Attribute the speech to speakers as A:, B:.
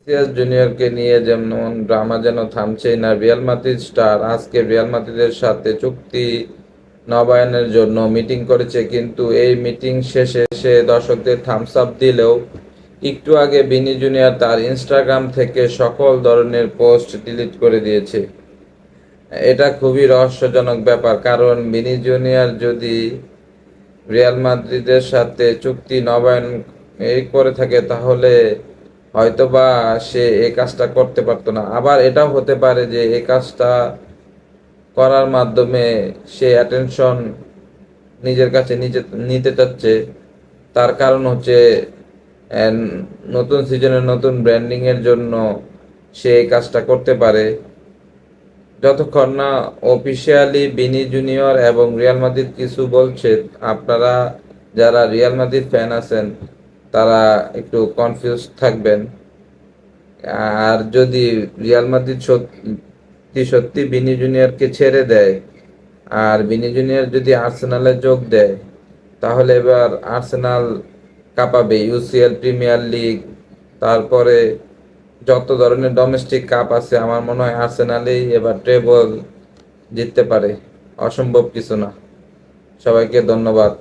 A: Vinicius জুনিয়রকে নিয়ে যেমন drama যেন থামছেই না। রিয়াল মাদ্রিদ স্টার আজকে রিয়াল মাদ্রিদের সাথে চুক্তি নবায়নের জন্য মিটিং করেছে, কিন্তু এই মিটিং শেষে সে দর্শকদের থামস আপ দিলেও একটু আগে ভিনি জুনিয়র তার ইনস্টাগ্রাম থেকে সকল ধরনের পোস্ট ডিলিট করে দিয়েছে। এটা খুবই রহস্যজনক ব্যাপার, কারণ ভিনি জুনিয়র যদি রিয়াল মাদ্রিদের সাথে চুক্তি নবায়ন করে থাকে, তাহলে হয়তোবা সে এই কাজটা করতে পারতো না। আবার এটাও হতে পারে যে এই কাজটা করার মাধ্যমে সে অ্যাটেনশন নিজের কাছে নিতে চাচ্ছে। তার কারণ হচ্ছে আহ, নতুন সিজনের নতুন ব্র্যান্ডিং এর জন্য সে এই কাজটা করতে পারে। যতক্ষণ না অফিসিয়ালি ভিনি জুনিয়র এবং রিয়াল মাদ্রিদ কিছু বলছে, আপনারা যারা রিয়াল মাদ্রিদ ফ্যান আছেন তারা একটু কনফিউজ থাকবেন। আর যদি রিয়াল মাদ্রিদ সত্যি সত্যি ভিনি জুনিয়রকে ছেড়ে দেয় আর ভিনি জুনিয়র যদি আর্সেনালে যোগ দেয়, তাহলে এবার আর্সেনাল কাঁপাবে। ইউসিএল, প্রিমিয়ার লিগ, তারপরে যত ধরনের ডোমেস্টিক কাপ আছে, আমার মনে হয় আর্সেনালই এবার ট্রেবল জিততে পারে। অসম্ভব কিছু না। সবাইকে ধন্যবাদ।